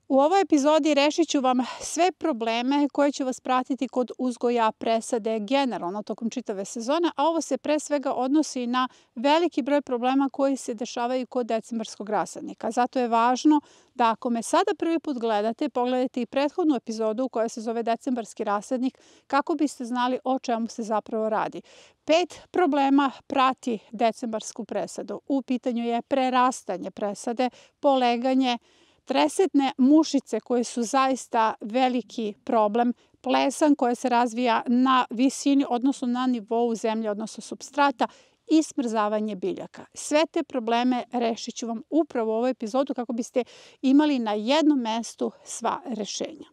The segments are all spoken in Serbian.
U ovoj epizodi rešit ću vam sve probleme koje će vas pratiti kod uzgoja presade generalno tokom čitave sezone, a ovo se pre svega odnosi na veliki broj problema koji se dešavaju kod decembarskog rasadnika. Zato je važno da ako me sada prvi put gledate, pogledajte i prethodnu epizodu koja se zove Decembarski rasadnik kako biste znali o čemu se zapravo radi. 5 problema prati decembarsku presadu. U pitanju je prerastanje presade, poleganje, tresetne mušice koje su zaista veliki problem, plesan koja se razvija na visini, odnosno na nivou zemlje, odnosno supstrata i smrzavanje biljaka. Sve te probleme rešit ću vam upravo u ovoj epizodu kako biste imali na jednom mestu sva rešenja.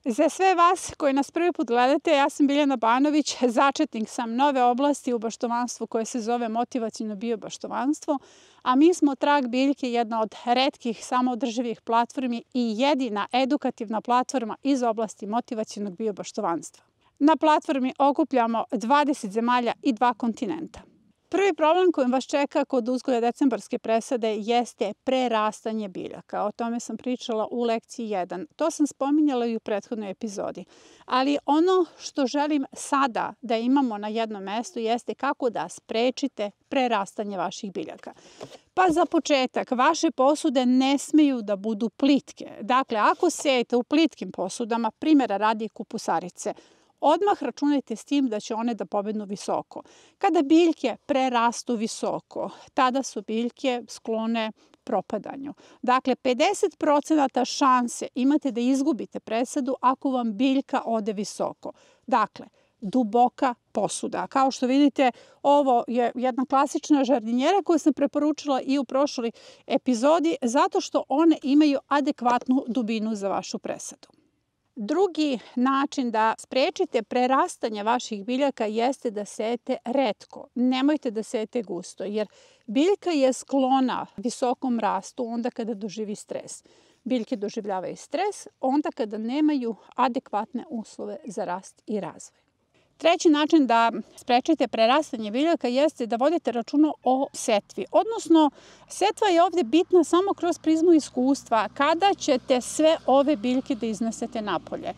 Za sve vas koji nas prvi put gledate, ja sam Biljana Banović, začetnik sam nove oblasti u baštovanstvu koje se zove motivaciono biobaštovanstvo, a mi smo Trag biljke, jedna od retkih samoodrživih platformi i jedina edukativna platforma iz oblasti motivacionog biobaštovanstva. Na platformi okupljamo 20 zemalja i 2 kontinenta. Prvi problem koji vas čeka kod uzgoja decembarske presade jeste prerastanje biljaka. O tome sam pričala u lekciji 1. To sam spominjala i u prethodnoj epizodi. Ali ono što želim sada da imamo na jednom mestu jeste kako da sprečite prerastanje vaših biljaka. Pa za početak, vaše posude ne smeju da budu plitke. Dakle, ako sejete u plitkim posudama, primjera radi kupusarice, odmah računajte s tim da će one da pobegnu visoko. Kada biljke prerastu visoko, tada su biljke sklone propadanju. Dakle, 50% šanse imate da izgubite presadu ako vam biljka ode visoko. Dakle, duboka posuda. Kao što vidite, ovo je jedna klasična žardinjera koju sam preporučila i u prošloj epizodi zato što one imaju adekvatnu dubinu za vašu presadu. Drugi način da sprečite prerastanje vaših biljaka jeste da sejete retko. Nemojte da sejete gusto, jer biljka je sklona visokom rastu onda kada doživi stres. Biljke doživljavaju stres onda kada nemaju adekvatne uslove za rast i razvoj. Treći način da sprečite prerastanje biljaka jeste da vodite računa o setvi. Odnosno, setva je ovdje bitna samo kroz prizmu iskustva kada ćete sve ove biljke da iznesete napolje.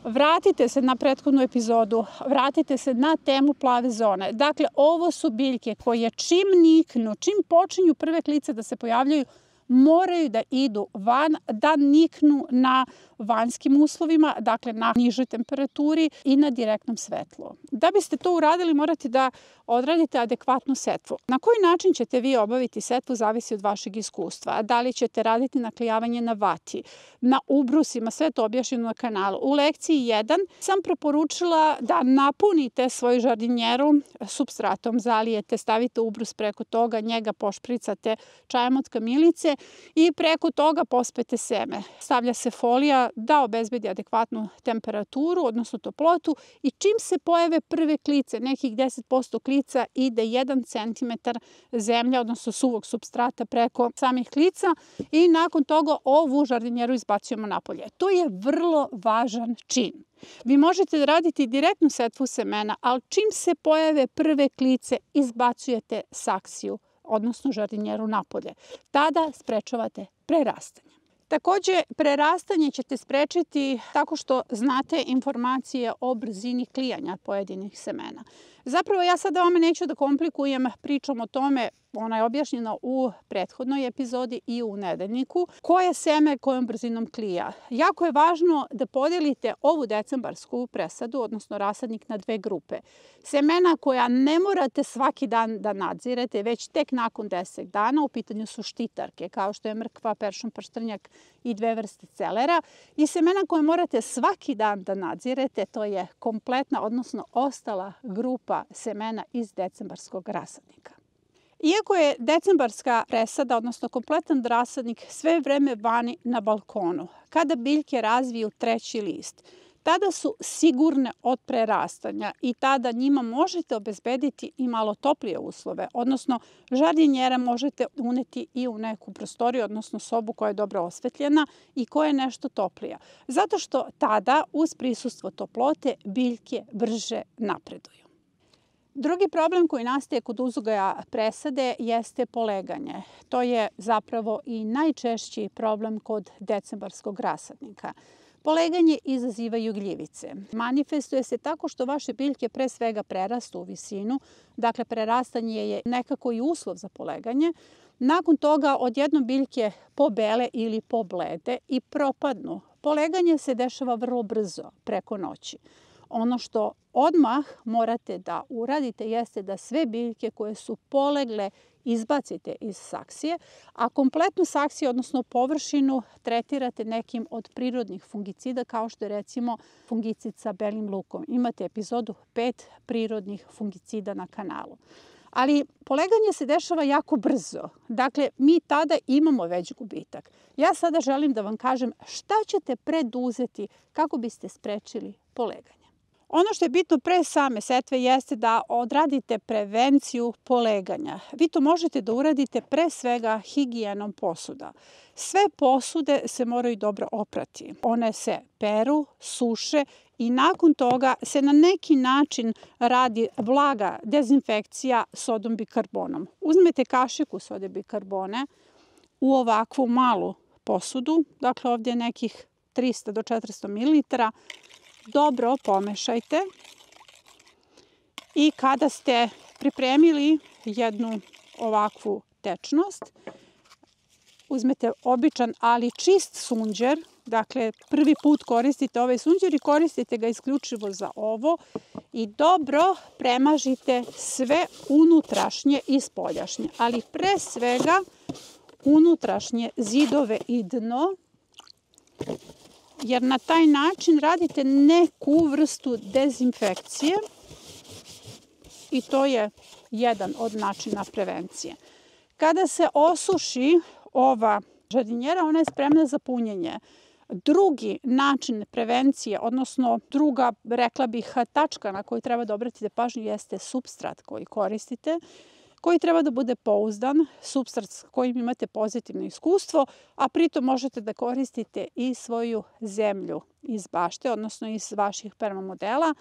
Vratite se na prethodnu epizodu, vratite se na temu plave zone. Dakle, ovo su biljke koje čim niknu, čim počinju prve klice da se pojavljaju, moraju da idu van, da niknu na vanjskim uslovima, dakle na nižoj temperaturi i na direktnom svetlu. Da biste to uradili, morate da odradite adekvatnu setvu. Na koji način ćete vi obaviti setvu zavisi od vašeg iskustva. Da li ćete raditi naklijavanje na vati, na ubrusima, sve to objašnjeno na kanalu. U lekciji 1 sam preporučila da napunite svoju žardinjeru supstratom, zalijete, stavite ubrus preko toga, njega pošpricate čajem od kamilice i preko toga pospete seme. Stavlja se folija da obezbedi adekvatnu temperaturu, odnosno toplotu, i čim se pojave prve klice, nekih 10% klica, ide 1 cm zemlja, odnosno suvog supstrata preko samih klica i nakon toga ovu žardinjeru izbacujemo napolje. To je vrlo važan čin. Vi možete da radite direktnu setvu semena, ali čim se pojave prve klice, izbacujete saksiju, odnosno žardinjeru napolje. Tada sprečavate prerastanje. Takođe, prerastanje ćete sprečiti tako što znate informacije o brzini klijanja pojedinih semena. Zapravo, ja sada vama neću da komplikujem pričom o tome, ona je objašnjena u prethodnoj epizodi i u nedeljniku, koje seme kojom brzinom klija. Jako je važno da podelite ovu decembarsku presadu, odnosno rasadnik, na 2 grupe. Semena koja ne morate svaki dan da nadzirete, već tek nakon 10 dana, u pitanju su štitarke, kao što je mrkva, peršun, prštrnjak i 2 vrste celera. I semena koje morate svaki dan da nadzirete, to je kompletna, odnosno ostala grupa semena iz decembarskog rasadnika. Iako je decembarska presada, odnosno kompletan rasadnik, sve vreme vani na balkonu, kada biljke razviju 3. list, tada su sigurne od prerastanja i tada njima možete obezbediti i malo toplije uslove, odnosno žardinjere možete uneti i u neku prostoriju, odnosno sobu koja je dobro osvetljena i koja je nešto toplija. Zato što tada uz prisustvo toplote biljke brže napreduju. Drugi problem koji nastaje kod uzgoja presade jeste poleganje. To je zapravo i najčešći problem kod decembarskog rasadnika. Poleganje izazivaju gljivice. Manifestuje se tako što vaše biljke pre svega prerastu u visinu, dakle prerastanje je nekako i uslov za poleganje. Nakon toga odjednom biljke pobele ili poblede i propadnu. Poleganje se dešava vrlo brzo, preko noći. Ono što odmah morate da uradite jeste da sve biljke koje su polegle izbacite iz saksije, a kompletnu saksiju, odnosno površinu, tretirate nekim od prirodnih fungicida, kao što je recimo fungicid sa belim lukom. Imate epizodu 5 prirodnih fungicida na kanalu. Ali poleganje se dešava jako brzo. Dakle, mi tada imamo već gubitak. Ja sada želim da vam kažem šta ćete preduzeti kako biste sprečili poleganje. Ono što je bitno pre same setve jeste da odradite prevenciju poleganja. Vi to možete da uradite pre svega higijenom posuda. Sve posude se moraju dobro oprati. One se peru, suše i nakon toga se na neki način radi vlaga dezinfekcija sodom bikarbonom. Uzmete kašiku sode bikarbone u ovakvu malu posudu, dakle ovdje je nekih 300 do 400 ml, dobro pomešajte i kada ste pripremili jednu ovakvu tečnost, uzmete običan ali čist sunđer, dakle prvi put koristite ovaj sunđer i koristite ga isključivo za ovo i dobro premažite sve unutrašnje i spoljašnje, ali pre svega unutrašnje zidove i dno, jer na taj način radite neku vrstu dezinfekcije i to je jedan od načina prevencije. Kada se osuši ova žardinjera, ona je spremna za punjenje. Drugi način prevencije, odnosno druga, rekla bih, tačka na koju treba da obratite pažnju jeste supstrat koji koristite, koji treba da bude pouzdan, supstrat s kojim imate pozitivno iskustvo, a pritom možete da koristite i svoju zemlju iz bašte, odnosno iz vaših permamodela,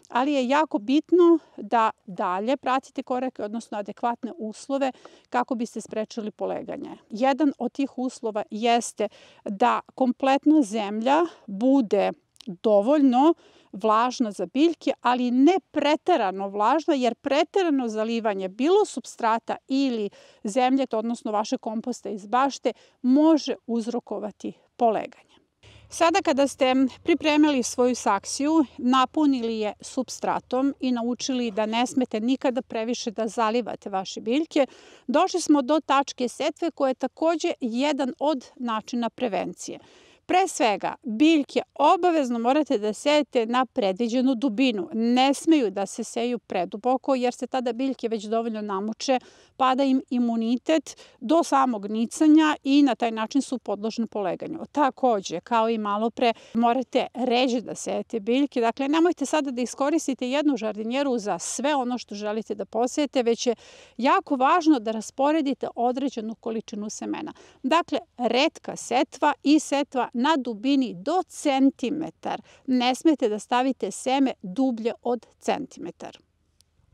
ali je jako bitno da dalje pratite korake, odnosno adekvatne uslove kako biste sprečili poleganje. Jedan od tih uslova jeste da kompletna zemlja bude dovoljno vlažna za biljke, ali ne preterano vlažna, jer preterano zalivanje bilo supstrata ili zemlje, odnosno vaše komposta iz bašte, može uzrokovati poleganje. Sada kada ste pripremili svoju saksiju, napunili je supstratom i naučili da ne smete nikada previše da zalivate vaše biljke, došli smo do tačke setve koja je takođe jedan od načina prevencije. Pre svega, biljke obavezno morate da sejete na predviđenu dubinu. Ne smeju da se seju preduboko jer se tada biljke već dovoljno namuče, pada im imunitet do samog nicanja i na taj način su podložne poleganju. Takođe, kao i malo pre, morate ređe da sejete biljke. Dakle, nemojte sada da iskoristite jednu žardinjeru za sve ono što želite da posejete, već je jako važno da rasporedite određenu količinu semena. Dakle, retka setva i setva na dubini do centimetar. Ne smete da stavite seme dublje od centimetar.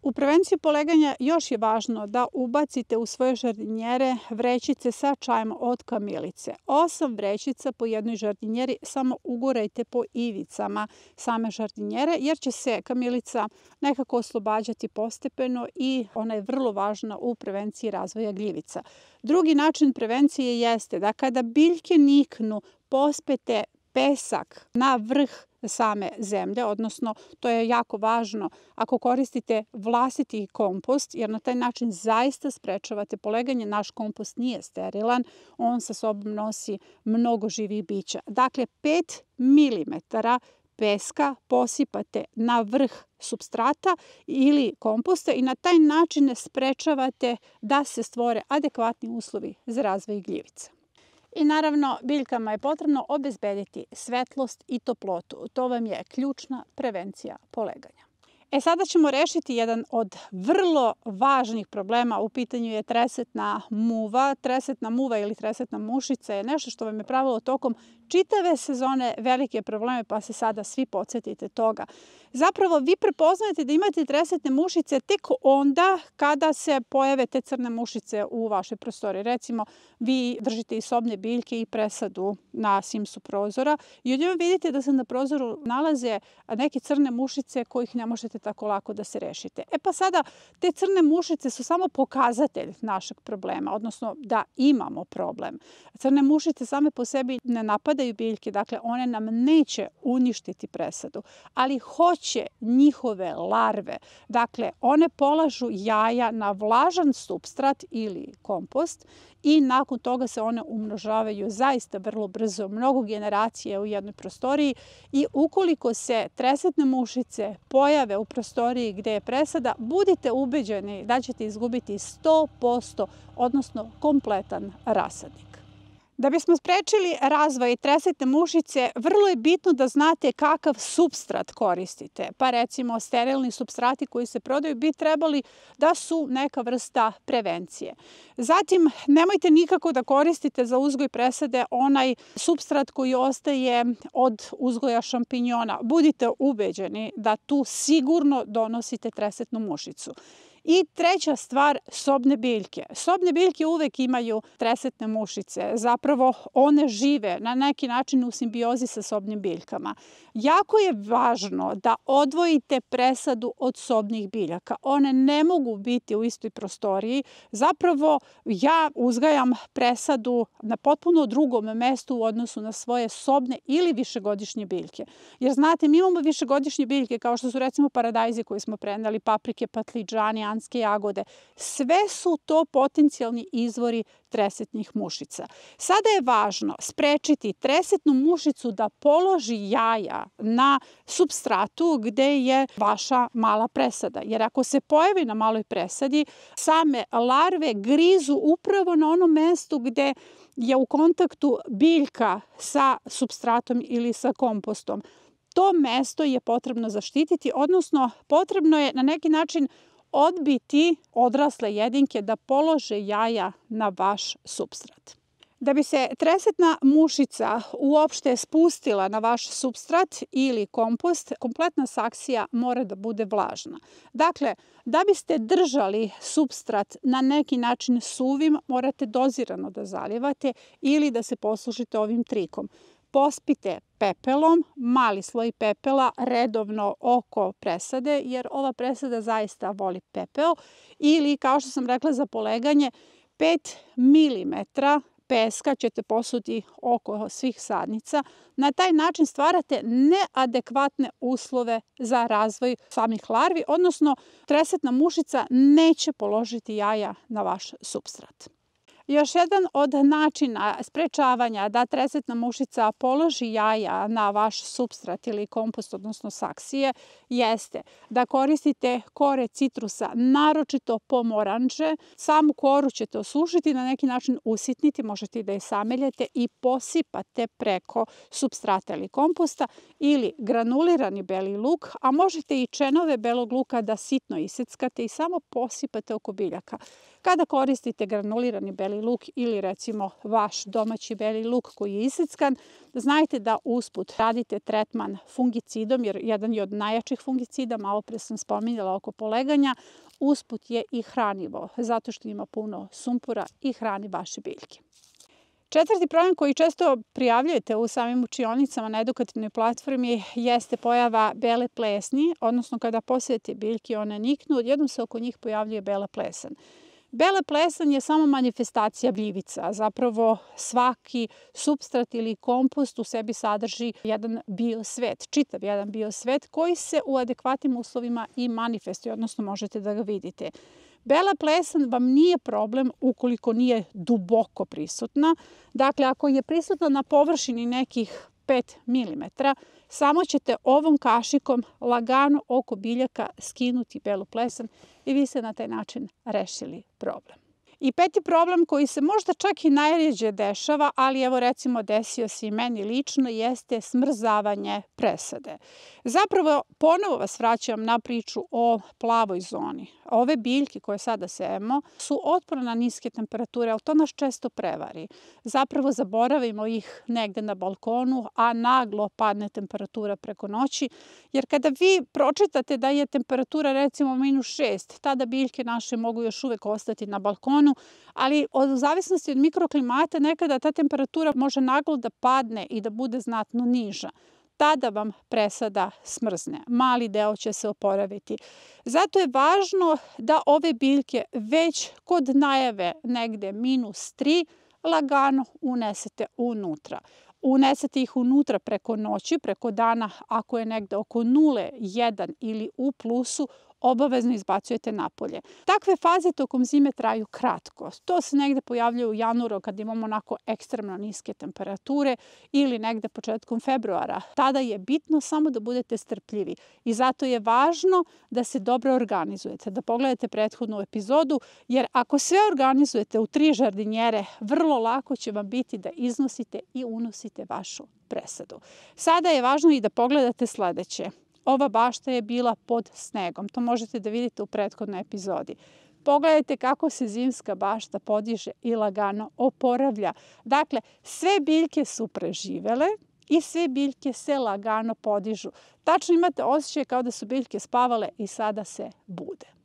U prevenciji poleganja još je važno da ubacite u svoje žardinjere vrećice sa čajem od kamilice. 8 vrećica po jednoj žardinjeri, samo ugurajte po ivicama same žardinjere, jer će se kamilica nekako oslobađati postepeno i ona je vrlo važna u prevenciji razvoja gljivica. Drugi način prevencije jeste da kada biljke niknu, pospete pesak na vrh same zemlje, odnosno to je jako važno ako koristite vlastiti kompost, jer na taj način zaista sprečavate poleganje. Naš kompost nije sterilan, on sa sobom nosi mnogo živih bića. Dakle, 5 mm peska posipate na vrh supstrata ili komposta i na taj način sprečavate da se stvore adekvatni uslovi za razvoj gljivica. I naravno, biljkama je potrebno obezbediti svetlost i toplotu. To vam je ključna prevencija poleganja. Sada ćemo rešiti jedan od vrlo važnih problema. U pitanju je tresetna muva. Tresetna muva ili tresetna mušica je nešto što vam je pravilo tokom čitave sezone velike probleme, pa se sada svi podsjetite toga. Zapravo, vi prepoznajete da imate tresetne mušice tek onda kada se pojave te crne mušice u vašoj prostoriji. Recimo, vi držite i sobne biljke i presadu na simsu prozora i odjednom vidite da se na prozoru nalaze neke crne mušice kojih ne možete tako lako da se rešite. Pa sada, te crne mušice su samo pokazatelj našeg problema, odnosno da imamo problem. Crne mušice same po sebi ne napadaju biljke, dakle one nam neće uništiti presadu, ali hoće njihove larve. Dakle, one polažu jaja na vlažan supstrat ili kompost i nakon toga se one umnožavaju zaista vrlo brzo, mnogo generacija u jednoj prostoriji i ukoliko se tresetne mušice pojave u prostoriji gde je presada, budite ubeđeni da ćete izgubiti 100%, odnosno kompletan rasadnik. Da bismo sprečili razvoj tresetne mušice, vrlo je bitno da znate kakav supstrat koristite. Pa recimo, sterilni supstrati koji se prodaju bi trebali da su neka vrsta prevencije. Zatim, nemojte nikako da koristite za uzgoj presade onaj supstrat koji ostaje od uzgoja šampinjona. Budite ubeđeni da tu sigurno donosite tresetnu mušicu. I treća stvar, sobne biljke. Sobne biljke uvek imaju tresetne mušice. Zapravo, one žive na neki način u simbiozi sa sobnim biljkama. Jako je važno da odvojite presadu od sobnih biljaka. One ne mogu biti u istoj prostoriji. Zapravo, ja uzgajam presadu na potpuno drugom mestu u odnosu na svoje sobne ili višegodišnje biljke. Jer znate, mi imamo višegodišnje biljke kao što su recimo paradajzi koji smo preneli, paprike, patliđani, anske jagode. Sve su to potencijalni izvori tresetnih mušica. Sada je važno sprečiti tresetnu mušicu da položi jaja na supstratu gde je vaša mala presada. Jer ako se pojavi na maloj presadi, same larve grizu upravo na onom mestu gde je u kontaktu biljka sa supstratom ili sa kompostom. To mesto je potrebno zaštititi, odnosno potrebno je na neki način odbiti odrasle jedinke da polože jaja na vaš supstrat. Da bi se tresetna mušica uopšte spustila na vaš supstrat ili kompost, kompletna saksija mora da bude vlažna. Dakle, da biste držali supstrat na neki način suvim, morate dozirano da zalivate ili da se poslužite ovim trikom. Pospite pepelom, mali sloj pepela redovno oko presade, jer ova presada zaista voli pepeo, ili kao što sam rekla za poleganje, 5 mm peska ćete posuti oko svih sadnica. Na taj način stvarate neadekvatne uslove za razvoj samih larvi, odnosno tresetna mušica neće položiti jaja na vaš supstrat. Još jedan od načina sprečavanja da tresetna mušica položi jaja na vaš supstrat ili kompost, odnosno saksije, jeste da koristite kore citrusa, naročito pomoranče. Samu koru ćete osušiti, na neki način usitniti, možete da je sameljete i posipate preko supstrata ili komposta, ili granulirani beli luk, a možete i čenove belog luka da sitno iseckate i samo posipate oko biljaka. Kada koristite granulirani beli luk ili recimo vaš domaći beli luk koji je iseckan, znajte da usput radite tretman fungicidom, jer jedan je od najjačih fungicida, malo pre sam spominjala oko poleganja, usput je i hranivo, zato što ima puno sumpora i hrani vaše biljke. Četvrti problem koji često prijavljujete u samim učionicama na edukativnoj platformi jeste pojava bele plesni, odnosno kada posijete biljke one niknu, odjednom se oko njih pojavljuje bela plesan. Bela plesan je samo manifestacija gljivica. Zapravo svaki supstrat ili kompost u sebi sadrži jedan biosvet, čitav jedan biosvet koji se u adekvatnim uslovima i manifestuje, odnosno možete da ga vidite. Bela plesan vam nije problem ukoliko nije duboko prisutna. Dakle, ako je prisutna na površini nekih 5 mm, samo ćete ovom kašikom lagano oko biljaka skinuti belu plesan i vi ste na taj način rešili problem. I peti problem koji se možda čak i najrjeđe dešava, ali evo recimo desio se i meni lično, jeste smrzavanje presade. Zapravo ponovo vas vraćam na priču o plavoj zoni. Ove biljke koje sada sejemo su otporne na niske temperature, ali to nas često prevari. Zapravo zaboravimo ih negde na balkonu, a naglo padne temperatura preko noći, jer kada vi pročitate da je temperatura recimo -6, tada biljke naše mogu još uvek ostati na balkonu, ali u zavisnosti od mikroklimata nekada ta temperatura može naglo da padne i da bude znatno niža. Tada vam presada smrzne. Mali deo će se oporaviti. Zato je važno da ove biljke već kod najave negde -3 lagano unesete unutra. Unesete ih unutra preko noći, preko dana, ako je negde oko 0, 1 ili u plusu, obavezno izbacujete napolje. Takve faze tokom zime traju kratko. To se negde pojavljuje u januaru kad imamo onako ekstremno niske temperature ili negde početkom februara. Tada je bitno samo da budete strpljivi i zato je važno da se dobro organizujete, da pogledate prethodnu epizodu, jer ako sve organizujete u 3 žardinjere, vrlo lako će vam biti da iznosite i unosite vašu presadu. Sada je važno i da pogledate sledeće. Ova bašta je bila pod snegom. To možete da vidite u prethodnoj epizodi. Pogledajte kako se zimska bašta podiže i lagano oporavlja. Dakle, sve biljke su preživele i sve biljke se lagano podižu. Tačno imate osjećaj kao da su biljke spavale i sada se bude.